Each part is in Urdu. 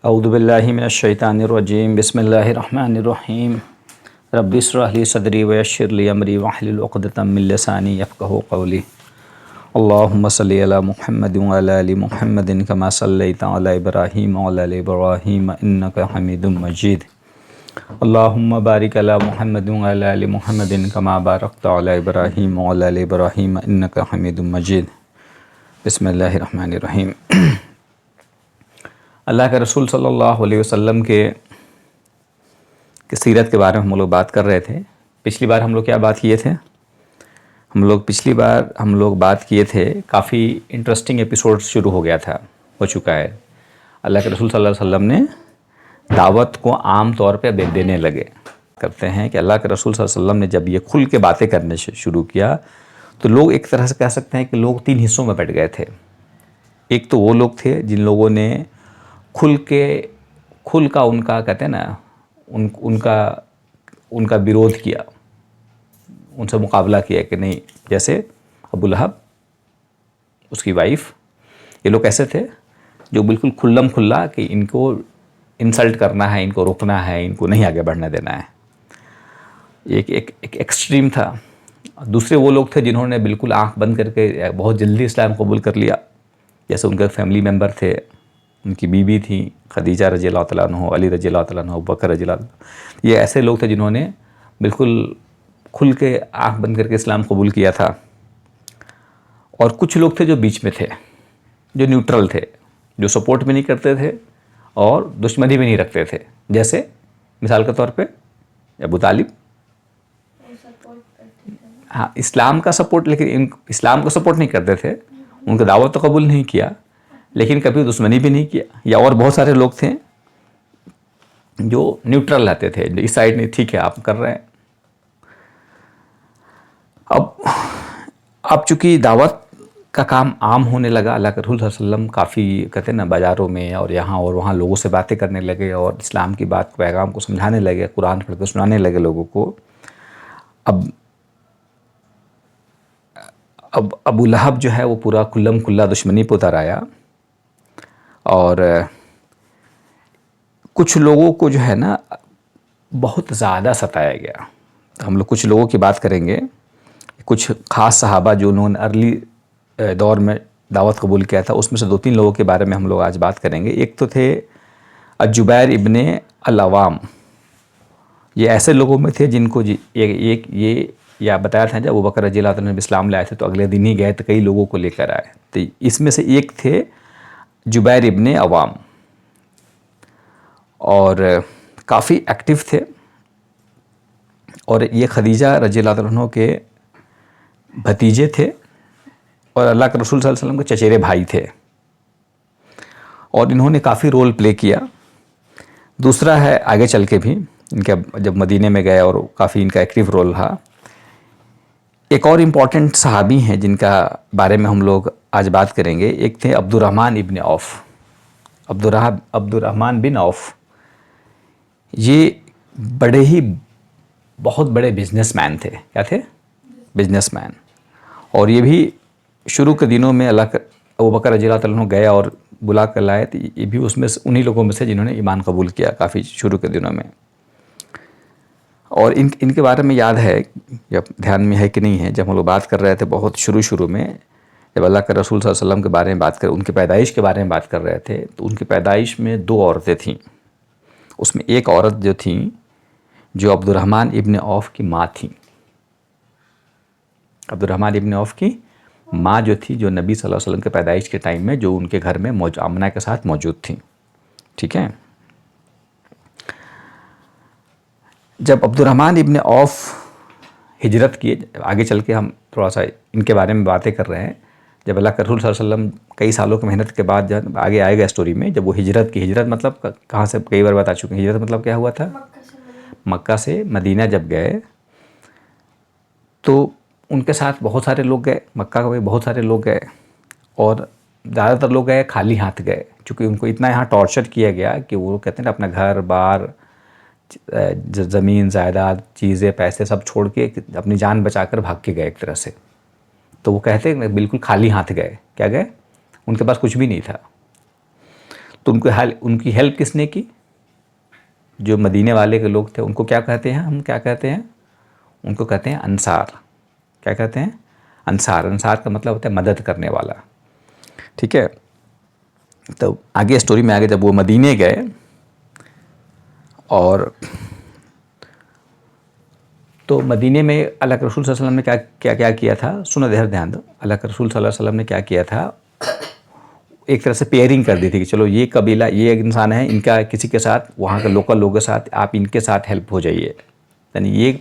اعوذ باللہ من الشیطان الرجیم بسم اللہ الرحمن الرحیم رب اشرح لی صدری ویسر لی امری واحلل عقدۃ من لسانی یفقہوا قولی اللہم صلی علی محمد وعلی آل محمد کما صلیت علی ابراہیم وعلی آل ابراہیم انک حمید مجید اللہم بارک علی محمد وعلی آل محمد کما بارکت علی ابراہیم وعلی آل ابراہیم انک حمید مجید بسم اللہ الرحمن الرحیم۔ اللہ کے رسول صلی اللہ علیہ وسلم کے سیرت کے بارے میں ہم لوگ بات کر رہے تھے۔ پچھلی بار ہم لوگ کیا بات کیے تھے؟ پچھلی بار ہم لوگ بات کیے تھے، کافی انٹرسٹنگ ایپیسوڈ شروع ہو چکا ہے۔ اللہ کے رسول صلی اللہ علیہ وسلم نے دعوت کو عام طور پہ دینے لگے کرتے ہیں کہ اللہ کے رسول صلی اللہ علیہ وسلم نے جب یہ کھل کے باتیں کرنے شروع کیا تو لوگ ایک طرح سے کہہ سکتے ہیں کہ لوگ تین حصوں میں بٹ گئے تھے۔ ایک تو وہ لوگ تھے جن لوگوں نے کھل کا ان کا کہتے ہیں نا ان کا بیروت کیا، ان سے مقابلہ کیا کہ نہیں، جیسے ابو لہب، اس کی وائف، یہ لوگ ایسے تھے جو بالکل کھلم کھلا کہ ان کو انسلٹ کرنا ہے، ان کو روکنا ہے، ان کو نہیں آگے بڑھنے دینا ہے۔ ایک ایکسٹریم تھا۔ دوسرے وہ لوگ تھے جنہوں نے بالکل آنکھ بند کر کے بہت جلدی اسلام قبول کر لیا، جیسے ان کے فیملی ممبر تھے، ان کی بیوی تھیں خدیجہ رضی اللہ تعالیٰ عنہ، علی رضی اللہ تعالیٰ عنہ، ابوبکر رضی اللہ عنہ۔ یہ ایسے لوگ تھے جنہوں نے بالکل کھل کے آنکھ بند کر کے اسلام قبول کیا تھا۔ اور کچھ لوگ تھے جو بیچ میں تھے، جو نیوٹرل تھے، جو سپورٹ بھی نہیں کرتے تھے اور دشمنی بھی نہیں رکھتے تھے، جیسے مثال کے طور پہ ابو طالب۔ ہاں، اسلام کا سپورٹ، لیکن اسلام کو سپورٹ نہیں کرتے تھے، ان کو دعوت تو قبول نہیں کیا، لیکن کبھی دشمنی بھی نہیں کیا۔ یا اور بہت سارے لوگ تھے جو نیوٹرل رہتے تھے، جو اس سائڈ نہیں، ٹھیک ہے آپ کر رہے ہیں۔ اب چونکہ دعوت کا کام عام ہونے لگا، اللہ کے رسول صلی اللہ علیہ وسلم کافی کہتے ہیں نا بازاروں میں اور یہاں اور وہاں لوگوں سے باتیں کرنے لگے اور اسلام کی بات پیغام کو سمجھانے لگے، قرآن پڑھ کے سنانے لگے لوگوں کو۔ اب ابو لہب جو ہے وہ پورا کھلم کھلا دشمنی پہ اتر آیا، اور کچھ لوگوں کو جو ہے نا بہت زیادہ ستایا گیا۔ ہم لوگ کچھ لوگوں کی بات کریں گے، کچھ خاص صحابہ جو انہوں نے ارلی دور میں دعوت قبول کیا تھا، اس میں سے دو تین لوگوں کے بارے میں ہم لوگ آج بات کریں گے۔ ایک تو تھے الجبیر ابن العوام۔ یہ ایسے لوگوں میں تھے جن کو یہ بتایا تھا جب ابوبکر رضی اللہ عنہ اسلام لائے تھے تو اگلے دن ہی گئے تو کئی لوگوں کو لے کر آئے، تو اس میں سے ایک تھے جبیر ابن عوام، اور کافی ایکٹیو تھے، اور یہ خدیجہ رضی اللہ عنہ کے بھتیجے تھے اور اللہ کے رسول صلی اللہ علیہ وسلم کے چچیرے بھائی تھے، اور انہوں نے کافی رول پلے کیا۔ دوسرا ہے آگے چل کے بھی ان کے جب مدینے میں گئے اور کافی ان کا ایکٹیو رول رہا۔ ایک اور امپورٹنٹ صحابی ہیں جن کا بارے میں ہم لوگ آج بات کریں گے، ایک تھے عبد الرحمن ابن عوف۔ عبد الرحمن بن عوف یہ بہت بڑے بزنس مین تھے۔ کیا تھے؟ Business man. اور یہ بھی شروع کے دنوں میں ابوبکر رضی اللہ عنہ گئے اور بلا کر لائے، تو یہ بھی اس میں سے انہی لوگوں میں سے جنہوں نے ایمان قبول کیا کافی شروع کے دنوں میں۔ اور ان کے بارے میں یاد ہے، جب دھیان میں ہے کہ نہیں ہے، جب ہم لوگ بات کر رہے تھے بہت شروع میں، جب اللہ کے رسول صلی اللہ علیہ وسلم کے بارے میں بات کر، ان کی پیدائش کے بارے میں بات کر رہے تھے، تو ان کی پیدائش میں دو عورتیں تھیں۔ اس میں ایک عورت جو تھیں جو عبد الرحمن ابن عوف کی ماں تھیں۔ عبد الرحمن ابن عوف کی ماں جو تھی، جو نبی صلی اللہ علیہ وسلم کے پیدائش کے ٹائم میں جو ان کے گھر میں آمنہ کے ساتھ موجود تھیں، ٹھیک ہے۔ جب عبد الرحمن ابن عوف ہجرت کیے، آگے چل کے ہم تھوڑا سا ان کے بارے میں باتیں کر رہے ہیں، جب اللہ کے رسول صلی اللہ علیہ وسلم کئی سالوں کی محنت کے بعد جب آگے آئے گا اسٹوری میں، جب وہ ہجرت کی، ہجرت مطلب کہاں سے کئی بار بتا چکے ہیں، ہجرت مطلب کیا ہوا تھا؟ مکہ سے مدینہ جب گئے تو ان کے ساتھ بہت سارے لوگ گئے، مکہ کے بہت سارے لوگ گئے، اور زیادہ تر لوگ گئے خالی ہاتھ گئے، چونکہ ان کو اتنا یہاں ٹارچر کیا گیا کہ وہ کہتے ہیں اپنا گھر بار، زمین جائیداد، چیزیں، پیسے سب چھوڑ کے اپنی جان بچا کر بھاگ کے گئے ایک طرح سے۔ تو وہ کہتے ہیں بالکل خالی ہاتھ گئے۔ کیا گئے؟ ان کے پاس کچھ بھی نہیں تھا۔ تو ان کی ہیلپ کس نے کی؟ جو مدینے والے کے لوگ تھے ان کو کیا کہتے ہیں، ہم کیا کہتے ہیں؟ ان کو کہتے ہیں انصار. کیا کہتے ہیں؟ انصار. انصار کا مطلب ہوتا ہے مدد کرنے والا. ٹھیک ہے. تو آگے اسٹوری میں آگے جب وہ مدینے گئے اور تو مدینے میں اللہ کے رسول صلی اللہ علیہ وسلم نے کیا تھا، سنو دھیان دو. اللہ کے رسول صلی اللہ علیہ وسلم نے کیا تھا، ایک طرح سے پیئرنگ کر دی تھی کہ چلو یہ قبیلہ، یہ ایک انسان ہے، ان کا کسی کے ساتھ، وہاں کے لوکل لوگوں کے ساتھ آپ ان کے ساتھ ہیلپ ہو جائیے. یعنی یہ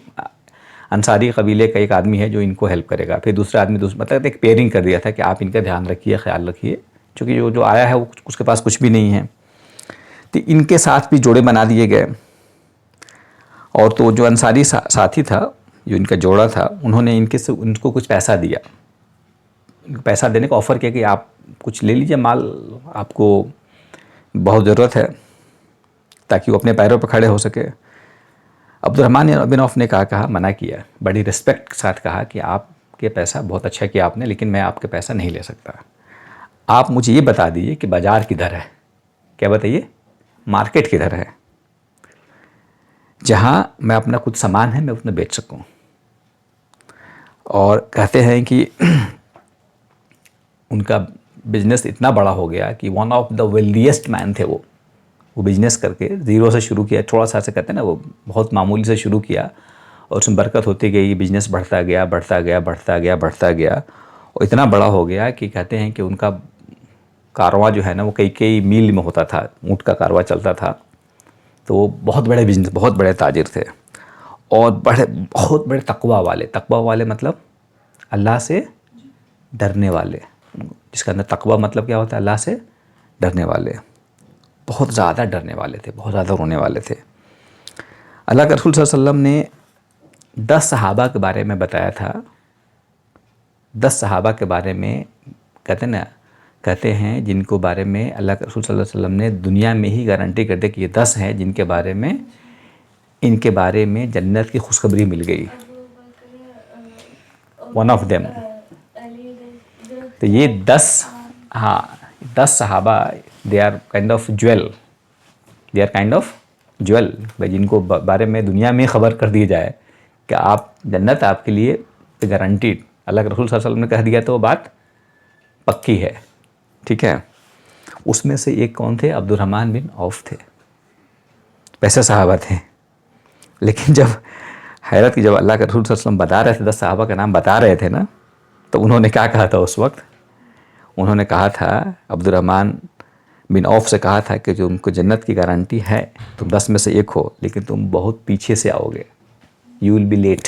انصاری قبیلے کا ایک آدمی ہے جو ان کو ہیلپ کرے گا، پھر دوسرا آدمی مطلب ایک پیئرنگ کر دیا تھا کہ آپ ان کا دھیان رکھیے، خیال رکھیے، چونکہ جو آیا ہے وہ اس کے پاس کچھ بھی نہیں ہے. تو ان کے ساتھ بھی جوڑے بنا دیے گئے. اور تو جو انصاری ساتھی تھا، جو ان کا جوڑا تھا، انہوں نے ان کو کچھ پیسہ دیا. پیسہ دینے کا آفر کیا کہ آپ کچھ لے لیجیے مال، آپ کو بہت ضرورت ہے، تاکہ وہ اپنے پیروں پہ کھڑے ہو سکے. عبد الرحمن بن عوف نے کہا، منع کیا، بڑی رسپیکٹ کے ساتھ کہا کہ آپ کے پیسہ بہت اچھا کیا آپ نے، لیکن میں آپ کے پیسہ نہیں لے سکتا. آپ مجھے یہ بتا دیجیے کہ بازار کدھر ہے. کیا بتائیے؟ مارکیٹ کدھر ہے جہاں میں اپنا کچھ سامان ہے میں اس میں بیچ سکوں. اور کہتے ہیں کہ ان کا بزنس اتنا بڑا ہو گیا کہ ون آف دا ویلدیسٹ مین تھے وہ بزنس کر کے زیرو سے شروع کیا، تھوڑا سا سے کہتے ہیں نا، وہ بہت معمولی سے شروع کیا اور اس میں برکت ہوتی گئی، بزنس بڑھتا گیا بڑھتا گیا بڑھتا گیا بڑھتا گیا اور اتنا بڑا ہو گیا کہ کہتے ہیں کہ ان کا کارواں جو ہے نا وہ کئی میل میں ہوتا تھا، اونٹ کا کارواں چلتا تھا. تو وہ بہت بڑے بزنس، بہت بڑے تاجر تھے اور بہت بڑے تقویٰ والے مطلب اللہ سے ڈرنے والے، جس کا اندر تقویٰ مطلب کیا ہوتا ہے؟ اللہ سے ڈرنے والے. بہت زیادہ ڈرنے والے تھے، بہت زیادہ رونے والے تھے. اللہ کے رسول صلی اللہ علیہ وسلم نے 10 صحابہ کے بارے میں بتایا تھا. 10 صحابہ کے بارے میں کہتے ہیں جن کو بارے میں اللہ کے رسول صلی اللہ علیہ وسلم نے دنیا میں ہی گارنٹی کر دے کہ یہ 10 ہیں جن کے بارے میں ان کے بارے میں جنت کی خوشخبری مل گئی. One of them. تو یہ 10 صحابہ دے آر کائنڈ آف جویل. بھائی جن کو بارے میں دنیا میں خبر کر دی جائے کہ آپ جنت آپ کے لیے گارنٹیڈ، اللہ کے رسول صلی اللہ علیہ وسلم نے کہہ دیا تو وہ بات پکی ہے. ٹھیک ہے. اس میں سے ایک کون تھے؟ عبد الرحمن بن عوف تھے. ویسے صحابہ تھے، لیکن جب حیرت کی، جب اللہ کے رسول صلی اللہ علیہ وسلم بتا رہے تھے، 10 صحابہ کا نام بتا رہے تھے نا، تو انہوں نے کیا کہا تھا اس وقت؟ انہوں نے کہا تھا، عبد الرحمن بن عوف سے کہا تھا کہ جو ان کو جنت کی گارنٹی ہے، تم 10 میں سے ایک ہو، لیکن تم بہت پیچھے سے آؤ گے. You will be late.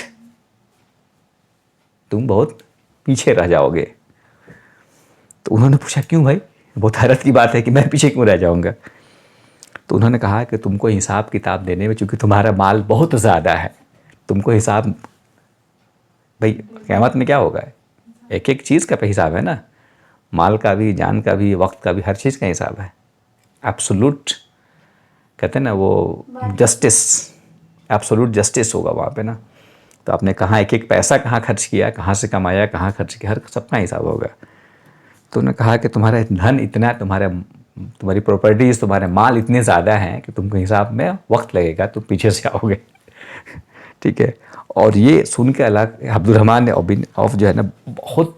تم بہت پیچھے رہ جاؤ گے. تو انہوں نے پوچھا کیوں بھائی؟ بہت حیرت کی بات ہے کہ میں پیچھے کیوں رہ جاؤں گا؟ تو انہوں نے کہا کہ تم کو حساب کتاب دینے میں، چونکہ تمہارا مال بہت زیادہ ہے، تم کو حساب، بھائی قیامت میں کیا ہوگا؟ ایک ایک چیز کا حساب ہے نا، مال کا بھی، جان کا بھی، وقت کا بھی، ہر چیز کا حساب ہے. ایبسولوٹ کہتے ہیں نا وہ جسٹس، ایبسولوٹ جسٹس ہوگا وہاں پہ نا. تو آپ نے کہاں ایک ایک پیسہ کہاں خرچ کیا، کہاں سے کمایا، کہاں خرچ کیا، ہر سب کا حساب ہوگا. تو انہوں نے کہا کہ تمہارا دھن اتنا، تمہاری پراپرٹیز، تمہارے مال اتنے زیادہ ہیں کہ تم کو حساب میں وقت لگے گا، تم پیچھے سے آؤ گے. ٹھیک ہے. اور یہ سن کے عبد الرحمن بن عوف جو ہے نا بہت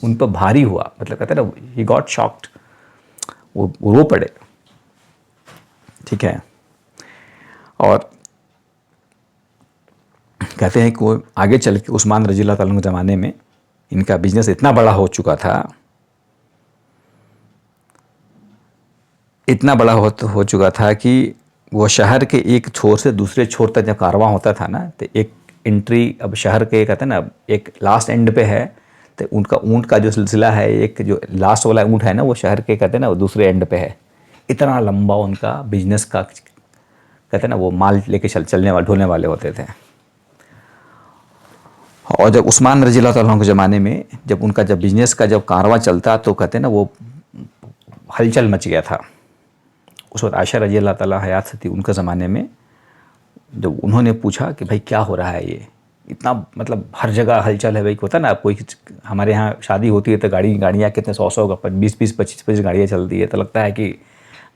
ان پر بھاری ہوا، مطلب کہتے ہیں نا ہی گاٹ شاکڈ، وہ رو پڑے. ٹھیک ہے. اور کہتے ہیں کہ وہ آگے چل کے عثمان رضی اللہ تعالیٰ عنہ کے زمانے میں ان کا بزنس اتنا بڑا ہو چکا تھا، اتنا بڑا ہو چکا تھا کہ وہ شہر کے ایک چھور سے دوسرے چھور تک جب کارواں ہوتا تھا نا، تو ایک انٹری، اب شہر کے کہتے ہیں نا ایک لاسٹ اینڈ پہ ہے، تو ان کا اونٹ کا جو سلسلہ ہے، ایک جو لاسٹ والا اونٹ ہے نا وہ شہر کے کہتے ہیں نا وہ دوسرے اینڈ پہ ہے. اتنا لمبا ان کا بزنس کا کہتے ہیں نا وہ مال لے کے چلنے والے، ڈھولنے والے ہوتے تھے. اور جب عثمان رضی اللہ تعالیٰ عنہ کے زمانے میں جب ان کا جب بزنس کا جب کارواں چلتا تو کہتے ہیں نا وہ ہلچل مچ گیا تھا. اس وقت عائشہ رضی اللہ تعالیٰ حیات سے تھی ان کے زمانے میں. جب انہوں نے پوچھا کہ بھائی کیا ہو رہا ہے، یہ اتنا مطلب ہر جگہ ہلچل ہے، بھائی ہوتا ہے نا، کوئی ہمارے یہاں شادی ہوتی ہے تو گاڑیاں کتنے 100 20 25 گاڑیاں چلتی ہے، تو لگتا ہے کہ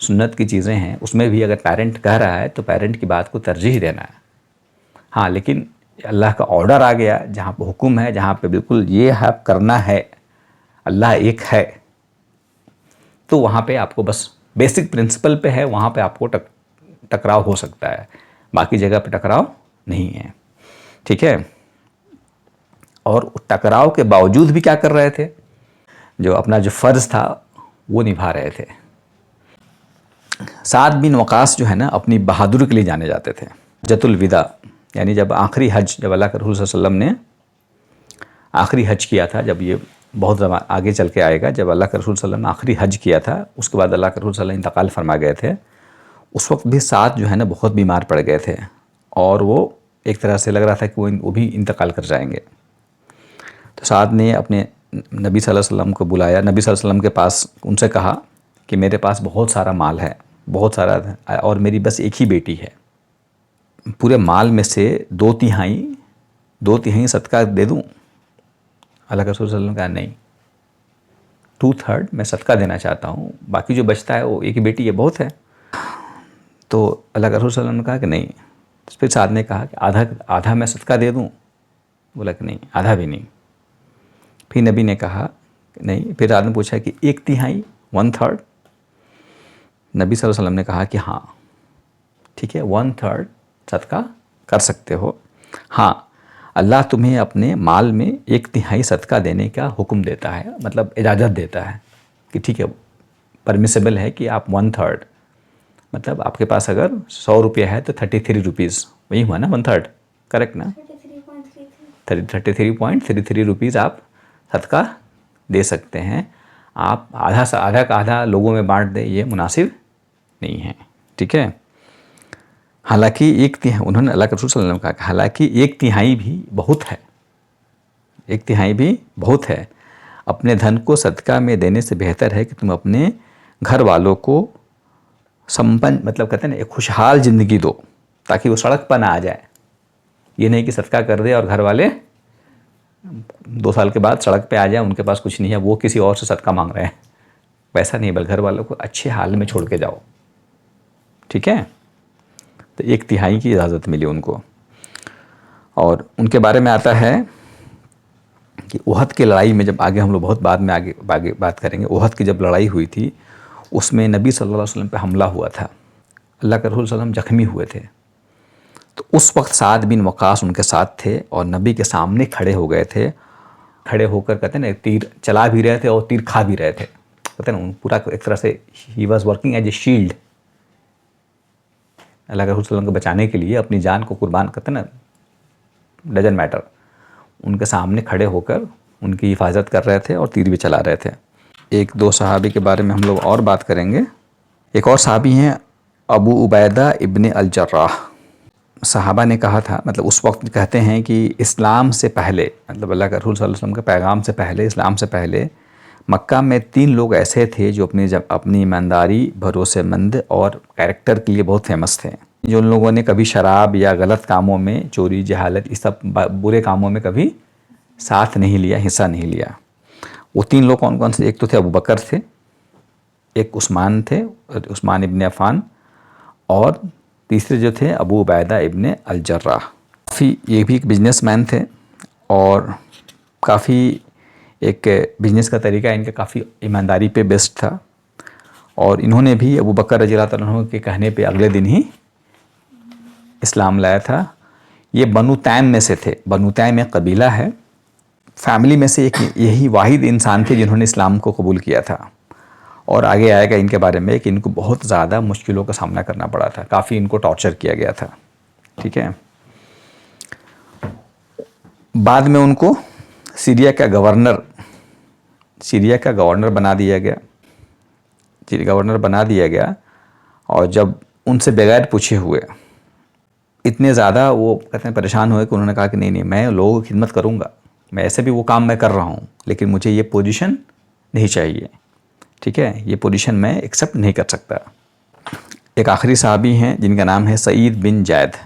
سنت کی چیزیں ہیں اس میں بھی اگر پیرنٹ کہہ رہا ہے تو پیرنٹ کی بات کو ترجیح دینا ہے. ہاں لیکن اللہ کا آرڈر آ گیا جہاں پہ حکم ہے, جہاں پہ بالکل یہ آپ کرنا ہے, اللہ ایک ہے, تو وہاں پہ آپ کو بس بیسک پرنسپل پہ ہے, وہاں پہ آپ کو ٹکراؤ ہو سکتا ہے, باقی جگہ پہ ٹکراؤ نہیں ہے. ٹھیک ہے. اور ٹکراؤ کے باوجود بھی کیا کر رہے تھے, جو اپنا جو فرض تھا وہ نبھا رہے تھے. سعد بن وقاص جو ہے نا اپنی بہادری کے لیے جانے جاتے تھے. حجۃ الوداع یعنی جب آخری حج, جب اللہ کے رسول صلی اللہ علیہ وسلم نے آخری حج کیا تھا, جب یہ بہت زمان آگے چل کے آئے گا, جب اللہ کے رسول صلی اللہ علیہ وسلم نے آخری حج کیا تھا, اس کے بعد اللہ کے رسول صلی اللہ علیہ وسلم انتقال فرما گئے تھے. اس وقت بھی سعد جو ہے نا بہت بیمار پڑ گئے تھے, اور وہ ایک طرح سے لگ رہا تھا کہ وہ بھی انتقال کر جائیں گے. تو سعد نے اپنے نبی صلی اللہ علیہ وسلم کو بلایا, نبی صلی اللہ علیہ وسلم کے پاس ان سے کہا کہ میرے پاس بہت سارا مال ہے, بہت سارا, اور میری بس ایک ہی بیٹی ہے, پورے مال میں سے دو تہائی صدقہ دے دوں؟ اللہ کے رسول صلی اللہ علیہ وسلم نے کہا نہیں, 2/3 میں صدقہ دینا چاہتا ہوں, باقی جو بچتا ہے وہ ایک ہی بیٹی ہے, بہت ہے. تو اللہ کے رسول صلی اللہ علیہ وسلم نے کہا کہ نہیں. پھر سعد نے کہا کہ آدھا میں صدقہ دے دوں؟ بولا کہ نہیں, آدھا بھی نہیں. پھر نبی نے کہا کہ نہیں. پھر آدمی نے پوچھا کہ 1/3 1/3؟ نبی صلی اللہ علیہ وسلم نے کہا کہ ہاں ٹھیک ہے, 1/3 صدقہ کر سکتے ہو. ہاں اللہ تمہیں اپنے مال میں 1/3 صدقہ دینے کا حکم دیتا ہے, مطلب اجازت دیتا ہے کہ ٹھیک ہے پرمیسیبل ہے کہ آپ 1/3, مطلب آپ کے پاس اگر 100 روپیہ ہے تو 33 روپیز, وہی ہوا نا 1/3, کریکٹ نا, 33.33 روپیز آپ صدقہ دے سکتے ہیں. آپ آدھا کا آدھا لوگوں میں بانٹ دیں, یہ مناسب نہیں ہے. ٹھیک ہے. حالانکہ انہوں نے اللہ کے رسول صلی اللہ علیہ وسلم کہا کہ حالانکہ 1/3 بھی بہت ہے, 1/3 بھی بہت ہے. اپنے دھن کو صدقہ میں دینے سے بہتر ہے کہ تم اپنے گھر والوں کو مطلب کہتے ہیں نا ایک خوشحال زندگی دو, تاکہ وہ سڑک پر نہ آ جائے. یہ نہیں کہ صدقہ کر دے اور گھر والے 2 سال کے بعد سڑک پہ آ جائیں, ان کے پاس کچھ نہیں ہے, وہ کسی اور سے صدقہ مانگ رہے ہیں. ویسا نہیں, بلکہ گھر والوں کو اچھے حال میں چھوڑ کے جاؤ. ٹھیک ہے. تو 1/3 کی اجازت ملی ان کو. اور ان کے بارے میں آتا ہے کہ احد کی لڑائی میں, جب آگے ہم لوگ بہت بعد میں آگے بات کریں گے, احد کی جب لڑائی ہوئی تھی اس میں نبی صلی اللہ علیہ وسلم پہ حملہ ہوا تھا, اللہ کے رسول صلی اللہ علیہ وسلم زخمی ہوئے تھے. تو اس وقت سعد بن وقاص ان کے ساتھ تھے اور نبی کے سامنے کھڑے ہو گئے تھے. کھڑے ہو کر کہتے ہیں نا تیر چلا بھی رہے تھے اور تیر کھا بھی رہے تھے. کہتے ہیں نا پورا ایک طرح سے ہی was working as a shield, اللہ کے رسول صلی اللہ علیہ وسلم کو بچانے کے لیے اپنی جان کو قربان, کرتے ہیں نا ڈزنٹ میٹر, ان کے سامنے کھڑے ہو کر ان کی حفاظت کر رہے تھے اور تیر بھی چلا رہے تھے. 1-2 صحابی کے بارے میں ہم لوگ اور بات کریں گے. ایک اور صحابی ہیں ابو عبیدہ ابن الجراح. صحابہ نے کہا تھا, مطلب اس وقت کہتے ہیں کہ اسلام سے پہلے, مطلب اللہ کے رسول صلی اللہ علیہ وسلم کے پیغام سے پہلے, اسلام سے پہلے مکہ میں 3 لوگ ایسے تھے جو اپنی ایمانداری, بھروسے مند اور کیریکٹر کے لیے بہت فیمس تھے. جو ان لوگوں نے کبھی شراب یا غلط کاموں میں, چوری جہالت, اس سب برے کاموں میں کبھی ساتھ نہیں لیا, حصہ نہیں لیا. وہ 3 لوگ کون کون سے؟ ایک تو تھے ابو بکر تھے, ایک عثمان تھے, عثمان ابن عفان, اور تیسرے جو تھے ابو عبیدہ ابن الجراح. یہ بھی ایک بزنس مین تھے اور کافی ایک بزنس کا طریقہ ان کا کافی ایمانداری پہ بیسڈ تھا. اور انہوں نے بھی ابو بکر رضی اللہ عنہ کے کہنے پہ اگلے دن ہی اسلام لایا تھا. یہ بنو تیم میں سے تھے. بنو تیم ایک قبیلہ ہے, فیملی میں سے ایک یہی واحد انسان تھے جنہوں نے اسلام کو قبول کیا تھا. اور آگے آئے گا ان کے بارے میں کہ ان کو بہت زیادہ مشکلوں کا سامنا کرنا پڑا تھا, کافی ان کو ٹارچر کیا گیا تھا. ٹھیک ہے. بعد میں ان کو سیریا کا گورنر بنا دیا گیا. اور جب ان سے بغیر پوچھے ہوئے اتنے زیادہ وہ کہتے ہیں پریشان ہوئے کہ انہوں نے کہا کہ نہیں میں لوگوں کی خدمت کروں گا, میں ایسے بھی وہ کام میں کر رہا ہوں, لیکن مجھے یہ پوزیشن نہیں چاہیے. ٹھیک ہے, یہ پوزیشن میں ایکسیپٹ نہیں کر سکتا. ایک آخری صحابی ہیں جن کا نام ہے سعید بن زید.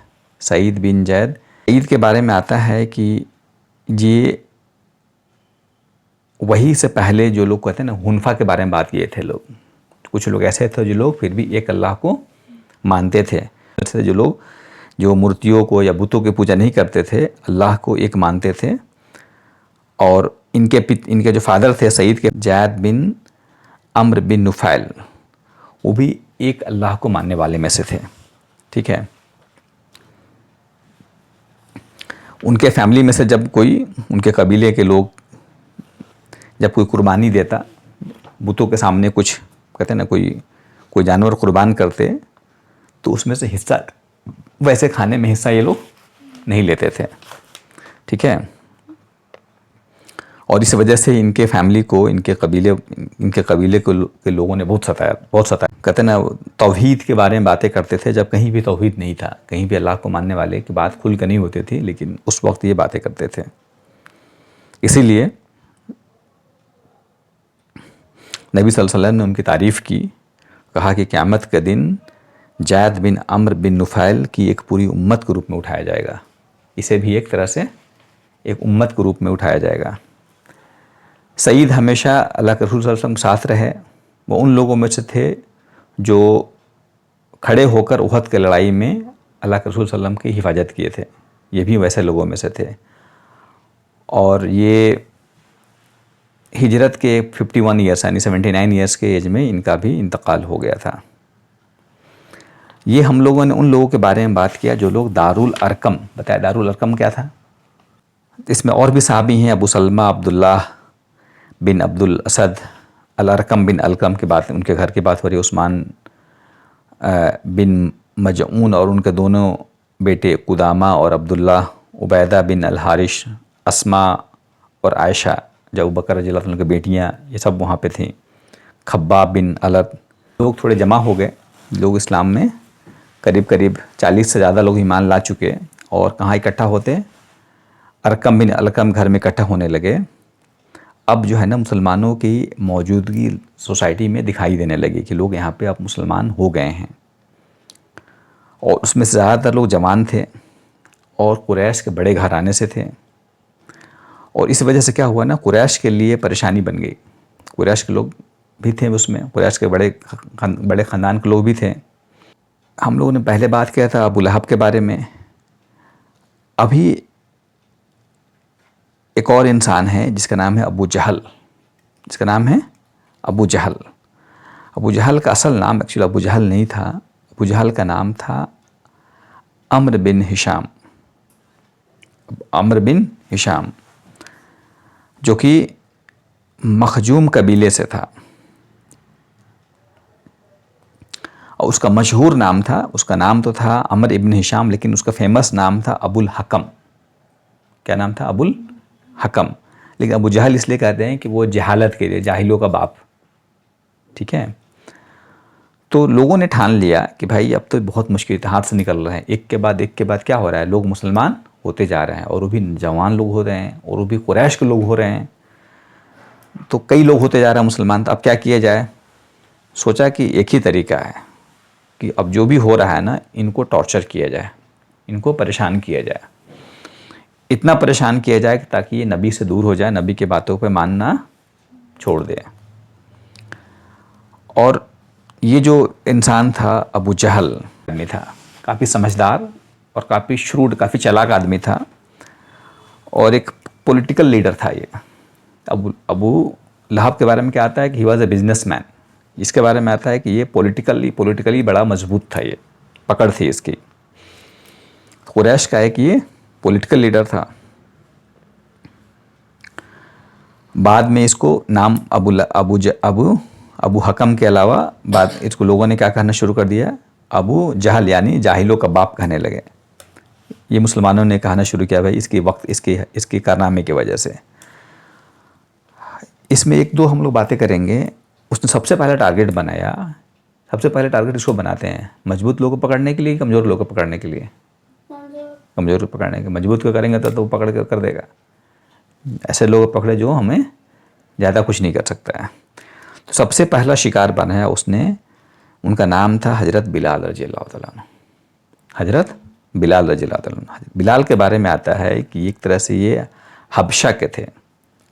سعید کے بارے میں آتا ہے کہ یہ وہی سے پہلے جو لوگ کہتے ہیں نا حنفا کے بارے میں بات کیے تھے لوگ, کچھ لوگ ایسے تھے جو لوگ پھر بھی ایک اللہ کو مانتے تھے. جو لوگ جو مورتیوں کو یا بتوں کی پوجا نہیں کرتے تھے, اللہ کو ایک مانتے تھے. اور ان کے جو فادر تھے سعید کے, زید بن عمرو بن نفیل, وہ بھی ایک اللہ کو ماننے والے میں سے تھے. ٹھیک ہے. ان کے فیملی میں سے جب کوئی, ان کے قبیلے کے لوگ جب کوئی قربانی دیتا, بتوں کے سامنے کچھ کہتے ہیں نا, کوئی جانور قربان کرتے, تو اس میں سے حصہ, ویسے کھانے میں حصہ یہ لوگ نہیں لیتے تھے. ٹھیک ہے. اور اس وجہ سے ان کے فیملی کو, ان کے قبیلے کے لوگوں نے بہت ستایا. کہتے ہیں نا, توحید کے بارے میں باتیں کرتے تھے جب کہیں بھی توحید نہیں تھا, کہیں بھی اللہ کو ماننے والے کی بات کھل کر نہیں ہوتی تھی, لیکن اس وقت یہ باتیں کرتے تھے. اسی لیے نبی صلی اللہ علیہ وسلم نے ان کی تعریف کی, کہا کہ قیامت کے دن زید بن عمرو بن نفیل کی ایک پوری امت کے روپ میں اٹھایا جائے گا. اسے بھی ایک طرح سے ایک امت کے روپ میں اٹھایا جائے گا. سعید ہمیشہ اللہ کے رسول صلی اللہ علیہ وسلم کے ساتھ رہے. وہ ان لوگوں میں سے تھے جو کھڑے ہو کر احد کے لڑائی میں اللہ کے رسول صلی اللہ علیہ وسلم کی حفاظت کیے تھے. یہ بھی ویسے لوگوں میں سے تھے. اور یہ ہجرت کے 51 ایئرس یعنی 79 ایئرس کے ایج میں ان کا بھی انتقال ہو گیا تھا. یہ ہم لوگوں نے ان لوگوں کے بارے میں بات کیا جو لوگ دارالارقم, بتایا دارالارقم کیا تھا. اس میں اور بھی صحابی ہیں, ابو سلمہ عبداللہ بن عبد الاسد, الارقم بن القم کی بات, ان کے گھر کی بات ہو رہی ہے. عثمان بن مجعون اور ان کے دونوں بیٹے قدامہ اور عبداللہ, عبیدہ بن الحارث, اسماء اور عائشہ جو ابوبکر رضی اللہ عنہ کی بیٹیاں, یہ سب وہاں پہ تھیں. خباب بن الب. لوگ تھوڑے جمع ہو گئے. لوگ اسلام میں قریب 40 سے زیادہ لوگ ایمان لا چکے. اور کہاں اکٹھا ہوتے, ارقم بن القم گھر میں اکٹھا ہونے لگے. اب جو ہے نا, مسلمانوں کی موجودگی سوسائٹی میں دکھائی دینے لگی کہ لوگ یہاں پہ اب مسلمان ہو گئے ہیں. اور اس میں سے زیادہ تر لوگ جوان تھے اور قریش کے بڑے گھرانے سے تھے. اور اس وجہ سے کیا ہوا نا, قریش کے لیے پریشانی بن گئی. قریش کے لوگ بھی تھے اس میں, قریش کے بڑے خاندان کے لوگ بھی تھے. ہم لوگوں نے پہلے بات کیا تھا ابو لہب کے بارے میں. ابھی ایک اور انسان ہے جس کا نام ہے ابو جہل. جس کا نام ہے ابو جہل. ابو جہل کا اصل نام ایکچولی ابو جہل نہیں تھا. ابو جہل کا نام تھا عمرو بن ہشام. عمرو بن ہشام جو کہ مخزوم قبیلے سے تھا. اور اس کا مشہور نام تھا, اس کا نام تو تھا عمرو ابن ہشام, لیکن اس کا فیمس نام تھا ابو الحکم. کیا نام تھا؟ ابو الحکم. لیکن ابو جہل اس لیے کہتے ہیں کہ وہ جہالت کے لیے, جاہلوں کا باپ. ٹھیک ہے. تو لوگوں نے ٹھان لیا کہ بھائی اب تو بہت مشکل ہاتھ سے نکل رہے ہیں, ایک کے بعد کیا ہو رہا ہے, لوگ مسلمان ہوتے جا رہے ہیں, اور وہ بھی جوان لوگ ہو رہے ہیں, اور وہ بھی قریش کے لوگ ہو رہے ہیں. تو کئی لوگ ہوتے جا رہے ہیں مسلمان. تو اب کیا کیا جائے؟ سوچا کہ ایک ہی طریقہ ہے کہ اب جو بھی ہو رہا ہے نا, ان کو ٹارچر کیا جائے, ان کو پریشان کیا جائے. اتنا پریشان کیا جائے کہ تاکہ یہ نبی سے دور ہو جائے, نبی کی باتوں پہ ماننا چھوڑ دے. اور یہ جو انسان تھا ابو جہل آدمی تھا, کافی سمجھدار اور کافی شروڈ, کافی چالاک آدمی تھا, اور ایک پولیٹیکل لیڈر تھا. یہ ابو لہب کے بارے میں کیا آتا ہے کہ he was a business man. اس کے بارے میں آتا ہے کہ یہ پولیٹیکلی بڑا مضبوط تھا, یہ پکڑ تھی اس کی. قریش کا ہے کہ یہ پولیٹیکل لیڈر تھا. بعد میں اس کو نام ابو حکم کے علاوہ بعد اس کو لوگوں نے کیا کہنا شروع کر دیا, ابو جہل یعنی جاہلوں کا باپ کہنے لگے. یہ مسلمانوں نے کہنا شروع کیا بھائی اس کی کارنامے کی وجہ سے. اس میں ایک دو ہم لوگ باتیں کریں گے. اس نے سب سے پہلا ٹارگیٹ بنایا, سب سے پہلے ٹارگیٹ اس کو بناتے ہیں مضبوط لوگوں کو پکڑنے کے لیے, کمزور لوگوں کو پکڑنے کے لیے. کمزور کو پکڑنے کے, مضبوط کو کریں گے تو وہ پکڑ کر دے گا. ایسے لوگ پکڑے جو ہمیں زیادہ کچھ نہیں کر سکتا ہے. تو سب سے پہلا شکار بنایا اس نے, ان کا نام تھا حضرت بلال رضی اللہ تعالیٰ عنہ. حضرت بلال رضی اللہ تعالیٰ عنہ. بلال کے بارے میں آتا ہے کہ ایک طرح سے یہ حبشہ کے تھے,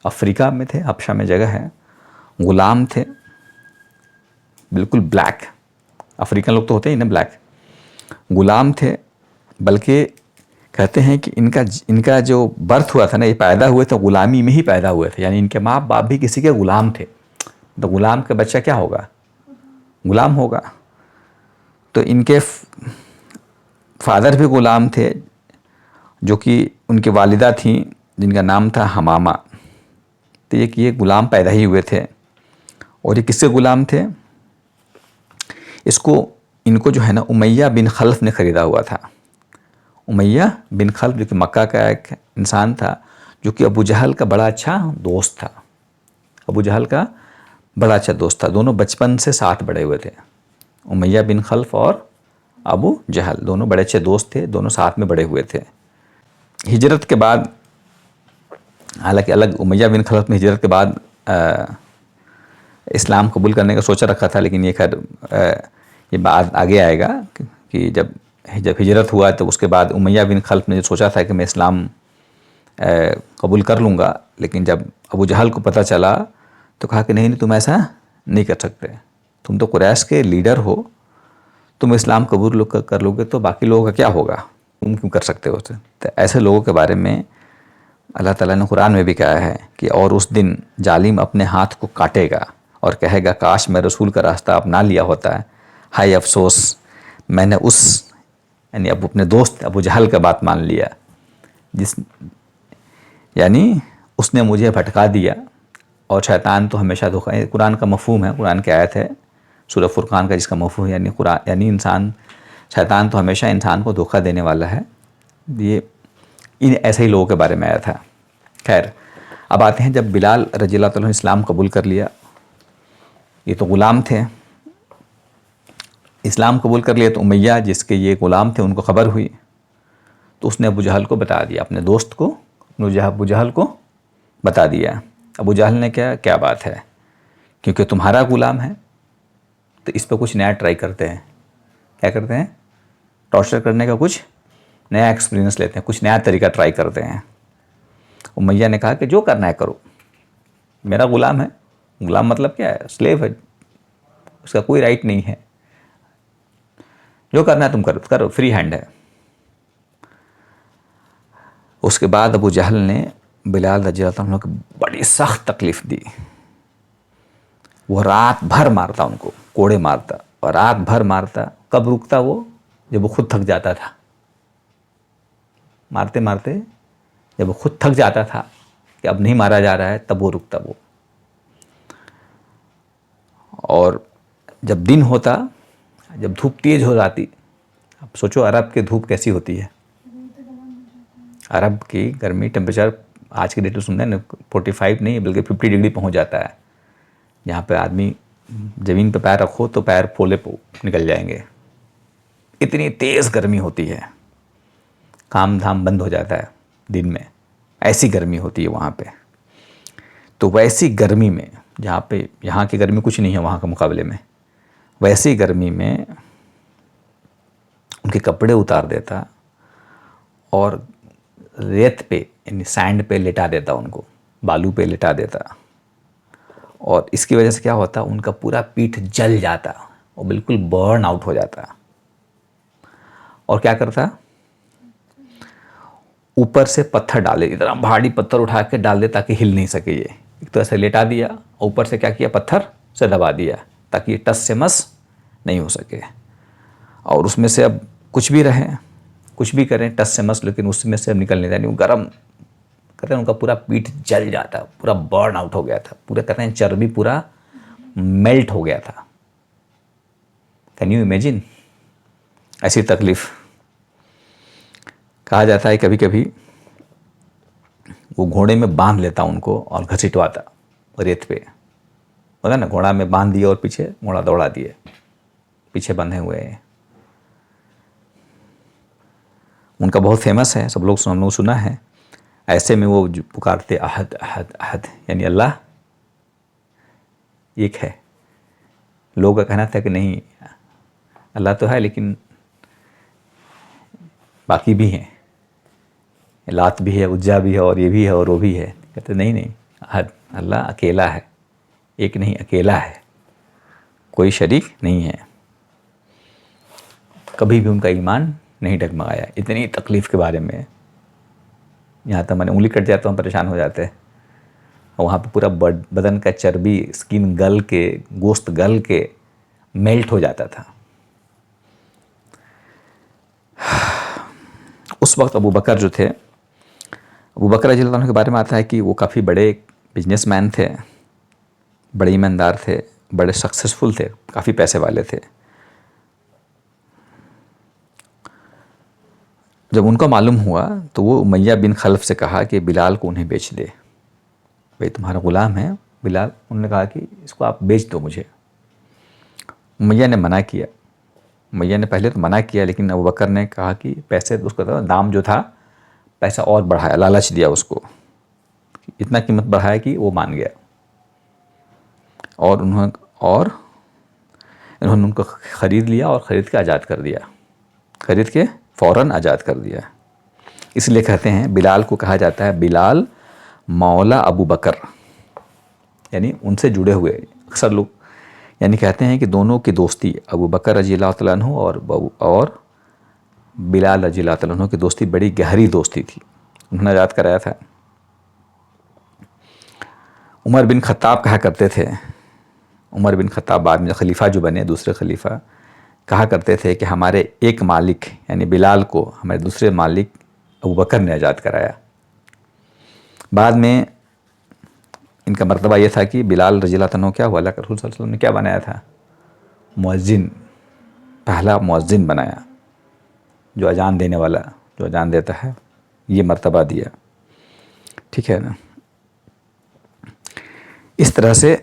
افریقہ میں تھے, حبشہ میں جگہ ہے, غلام تھے. بالکل بلیک، افریقن لوگ تو ہوتے ہی نا بلیک، غلام تھے. بلکہ کہتے ہیں کہ ان کا جو برتھ ہوا تھا نا، یہ پیدا ہوئے تھے غلامی میں ہی پیدا ہوئے تھے. یعنی ان کے ماں باپ بھی کسی کے غلام تھے. تو غلام کا بچہ کیا ہوگا؟ غلام ہوگا. تو ان کے فادر بھی غلام تھے، جو کہ ان کی والدہ تھیں جن کا نام تھا حمامہ. تو یہ غلام پیدا ہی ہوئے تھے. اور یہ کس سے غلام تھے؟ ان کو جو ہے نا امیہ بن خلف نے خریدا ہوا تھا. امیہ بن خلف جو کہ مکہ کا ایک انسان تھا، جو کہ ابو جہل کا بڑا اچھا دوست تھا. ابو جہل کا بڑا اچھا دوست تھا. دونوں بچپن سے ساتھ بڑے ہوئے تھے. امیہ بن خلف اور ابو جہل دونوں بڑے اچھے دوست تھے، دونوں ساتھ میں بڑے ہوئے تھے. ہجرت کے بعد، حالانکہ الگ امیہ بن خلف نے ہجرت کے بعد اسلام قبول کرنے کا سوچا رکھا تھا، لیکن یہ خیر یہ بات آگے آئے گا کہ جب ہجرت ہوا تو اس کے بعد امیہ بن خلف نے سوچا تھا کہ میں اسلام قبول کر لوں گا. لیکن جب ابو جہل کو پتہ چلا تو کہا کہ نہیں تم ایسا نہیں کر سکتے، تم تو قریش کے لیڈر ہو، تم اسلام قبول کر لو گے تو باقی لوگوں کا کیا ہوگا، تم کیوں کر سکتے ہو. تو ایسے لوگوں کے بارے میں اللہ تعالیٰ نے قرآن میں بھی کہا ہے کہ اور اس دن ظالم اپنے ہاتھ کو کاٹے گا اور کہے گا کاش میں رسول کا راستہ اپنا لیا ہوتا ہے، ہائے افسوس میں نے یعنی اب اپنے دوست ابو جہل کا بات مان لیا، یعنی اس نے مجھے بھٹکا دیا. اور شیطان تو ہمیشہ دھوکہ، قرآن کا مفہوم ہے، قرآن کی آیت ہے سورہ فرقان کا جس کا مفہوم ہے یعنی شیطان تو ہمیشہ انسان کو دھوکہ دینے والا ہے. یہ ایسے ہی لوگوں کے بارے میں آیا تھا. خیر اب آتے ہیں جب بلال رضی اللہ تعالیٰ نے اسلام قبول کر لیا. یہ تو غلام تھے، اسلام قبول کر لیا. تو امیہ جس کے یہ غلام تھے ان کو خبر ہوئی تو اس نے ابو جہل کو بتا دیا، اپنے دوست کو ابو جہل کو بتا دیا. ابو جہل نے کیا بات ہے، کیونکہ تمہارا غلام ہے تو اس پہ کچھ نیا ٹرائی کرتے ہیں. کیا کرتے ہیں؟ ٹارچر کرنے کا کچھ نیا ایکسپیرینس لیتے ہیں، کچھ نیا طریقہ ٹرائی کرتے ہیں. امیہ نے کہا کہ جو کرنا ہے کرو، میرا غلام ہے. غلام مطلب کیا ہے؟ سلیو ہے، اس کا کوئی رائٹ نہیں ہے، جو کرنا ہے تم کرو، فری ہینڈ ہے. اس کے بعد ابو جہل نے بلال رضی اللہ عنہ کو بڑی سخت تکلیف دی. وہ رات بھر مارتا، ان کو کوڑے مارتا، اور رات بھر مارتا. کب رکتا وہ؟ جب وہ خود تھک جاتا تھا. مارتے مارتے جب وہ خود تھک جاتا تھا کہ اب نہیں مارا جا رہا ہے تب وہ رکتا وہ. اور جب دن ہوتا، جب دھوپ تیز ہو جاتی، اب سوچو عرب کی دھوپ کیسی ہوتی ہے. عرب کی گرمی ٹیمپریچر آج کی ڈیٹ میں سنتے ہیں نا 45 نہیں بلکہ 50 ڈگری پہنچ جاتا ہے، جہاں پہ آدمی زمین پہ پیر رکھو تو پیر پھولے نکل جائیں گے. اتنی تیز گرمی ہوتی ہے، کام دھام بند ہو جاتا ہے دن میں، ایسی گرمی ہوتی ہے وہاں پہ. تو ویسی گرمی میں، جہاں پہ یہاں کی گرمی کچھ نہیں ہے وہاں کے مقابلے میں، ویسی گرمی میں ان کے کپڑے اتار دیتا اور ریت پہ یعنی سینڈ پہ لٹا دیتا، ان کو بالو پہ لٹا دیتا. اور اس کی وجہ سے کیا ہوتا، ان کا پورا پیٹھ جل جاتا اور بالکل برن آؤٹ ہو جاتا. اور کیا کرتا، اوپر سے پتھر ڈالے، اتنا بھاری پتھر اٹھا کے ڈال دے تاکہ ہل نہیں سکے. یہ ایک تو ایسے لیٹا دیا، اوپر سے کیا کیا، پتھر سے دبا دیا تاکہ یہ ٹس سے مس نہیں ہو سکے. اور اس میں سے اب کچھ بھی رہے، کچھ بھی کریں ٹس سے مس، لیکن اس میں سے اب نکل نہیں رہا. وہ گرم کہتے ہیں ان کا پورا پیٹھ جل جاتا، پورا برن آؤٹ ہو گیا تھا، پورا کہتے ہیں چربی پورا میلٹ ہو گیا تھا. کین یو امیجن ایسی تکلیف. کہا جاتا ہے کبھی کبھی وہ گھوڑے میں باندھ لیتا ان کو اور گھسیٹواتا ریت پہ، ہوتا نا گھوڑا میں باندھ دیا اور پیچھے گھوڑا دوڑا دیے، پیچھے بندھے ہوئے. ان کا بہت فیمس ہے، سب لوگ ہم لوگ سنا ہے. ایسے میں وہ پکارتے احد احد احد، یعنی اللہ ایک ہے. لوگوں کا کہنا تھا کہ نہیں اللہ تو ہے لیکن باقی بھی ہیں، لات بھی ہے، عزا بھی ہے، اور یہ بھی ہے اور وہ بھی ہے. کہتے نہیں احد، اللہ اکیلا ہے، ایک نہیں اکیلا ہے. کوئی شریک نہیں ہے. کبھی بھی ان کا ایمان نہیں ڈگمگایا. اتنی تکلیف کے بارے میں یہاں تک میں نے انگلی کٹ جاتا ہوں پریشان ہو جاتے ہیں. وہاں پہ پورا بدن کا چربی اسکن گل کے گوشت گل کے میلٹ ہو جاتا تھا. اس وقت ابو بکر جو تھے, ابو بکر رضی اللہ عنہ کے بارے میں آتا ہے کہ وہ کافی بڑے بزنس مین تھے, بڑے ایماندار تھے, بڑے سکسیسفل تھے, کافی پیسے والے تھے. جب ان کو معلوم ہوا تو وہ امیہ بن خلف سے کہا کہ بلال کو انہیں بیچ دے. بھائی تمہارا غلام ہے بلال. انہوں نے کہا کہ اس کو آپ بیچ دو مجھے. امیہ نے منع کیا. امیہ نے پہلے تو منع کیا, لیکن ابو بکر نے کہا کہ پیسے اس کا دام جو تھا پیسہ اور بڑھایا, لالچ دیا اس کو, اتنا قیمت بڑھایا کہ وہ مان گیا. اور انہوں نے ان کو خرید لیا اور خرید کے آزاد کر دیا. خرید کے فوراً آزاد کر دیا. اس لیے کہتے ہیں بلال کو کہا جاتا ہے بلال مولا ابو بکر, یعنی ان سے جڑے ہوئے. اکثر لوگ یعنی کہتے ہیں کہ دونوں کی دوستی, ابو بکر رضی اللہ تعالیٰ عنہ اور بلال رضی اللہ تعالیٰ عنہ کی دوستی بڑی گہری دوستی تھی. انہوں نے آزاد کرایا تھا. عمر بن خطاب کہا کرتے تھے, عمر بن خطاب بعد میں خلیفہ جو بنے, دوسرے خلیفہ, کہا کرتے تھے کہ ہمارے ایک مالک یعنی بلال کو ہمارے دوسرے مالک ابو بکر نے آزاد کرایا. بعد میں ان کا مرتبہ یہ تھا کہ بلال رضی اللہ عنہ کیا ہوا, اللہ کے رسول صلی اللہ علیہ وسلم نے کیا بنایا تھا, مؤذن, پہلا مؤذن بنایا, جو اذان دینے والا, جو اذان دیتا ہے, یہ مرتبہ دیا. ٹھیک ہے نا. اس طرح سے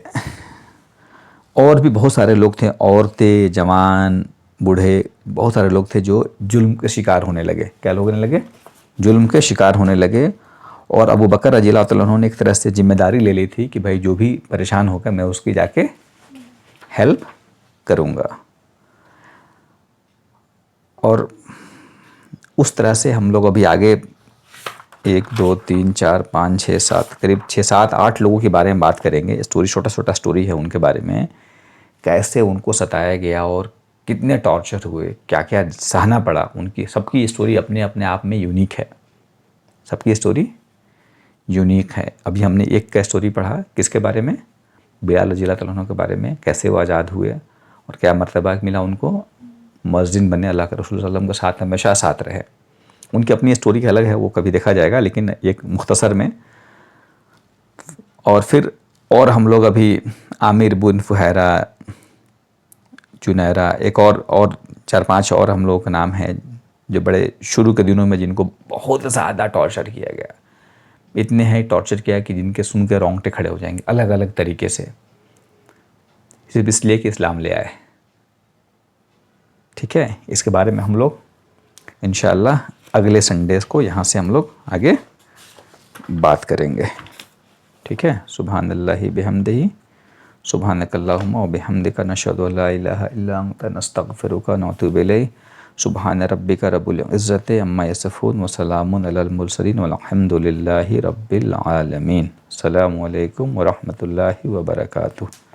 اور بھی بہت سارے لوگ تھے, عورتیں, جوان, بوڑھے, بہت سارے لوگ تھے جو ظلم کے شکار ہونے لگے. کیا لوگ ہونے لگے؟ ظلم کے شکار ہونے لگے. اور ابو بکر رضی اللہ تعالیٰ عنہ نے ایک طرح سے ذمہ داری لے لی تھی کہ بھائی جو بھی پریشان ہوگا میں اس کی جا کے ہیلپ کروں گا. اور اس طرح سے ہم لوگ ابھی آگے 1 2 3 4 5 6 7 قریب 6 7 8 لوگوں کے بارے میں بات کریں گے. اسٹوری چھوٹا چھوٹا اسٹوری ہے ان کے بارے میں, کیسے ان کو ستایا گیا اور کتنے ٹارچر ہوئے, کیا کیا سہنا پڑا ان کی. سب کی اسٹوری اپنے آپ میں یونیک ہے. سب کی اسٹوری یونیک ہے. ابھی ہم نے ایک کا اسٹوری پڑھا, کس کے بارے میں, بلال رضی اللہ تعالیٰ عنہ کے بارے میں, کیسے وہ آزاد ہوئے اور کیا مرتبہ ملا ان کو, مؤذن بنے, اللہ کے رسول صلی اللہ علیہ وسلم کے ساتھ ہمیشہ ساتھ رہے. ان کی اپنی اسٹوری الگ ہے, وہ کبھی دیکھا جائے گا, لیکن ایک مختصر میں. اور پھر اور ہم لوگ ابھی عامر بن فہیرہ, چنیرہ, ایک اور 4 5 اور ہم لوگوں کا نام ہے جو بڑے شروع کے دنوں میں جن کو بہت زیادہ ٹارچر کیا گیا. اتنے ہیں ٹارچر کیا کہ جن کے سن کے رونگٹے کھڑے ہو جائیں گے, الگ الگ طریقے سے, صرف اس لیے کہ اسلام لے آئے. ٹھیک ہے. اس کے بارے میں ہم لوگ انشاءاللہ اگلے سنڈیز کو یہاں سے ہم لوگ آگے بات کریں گے. ٹھیک ہے. سبحان اللہ بحمدہ, سبحانک اللہم و بحمدک, نشہد ان لا الہ الا انت, نستغفرک و نتوب الیک. سبحان ربک رب العزت عما یصفون وسلام علی المرسلین والحمد للہ رب العالمین. السلام علیکم ورحمۃ اللہ وبرکاتہ.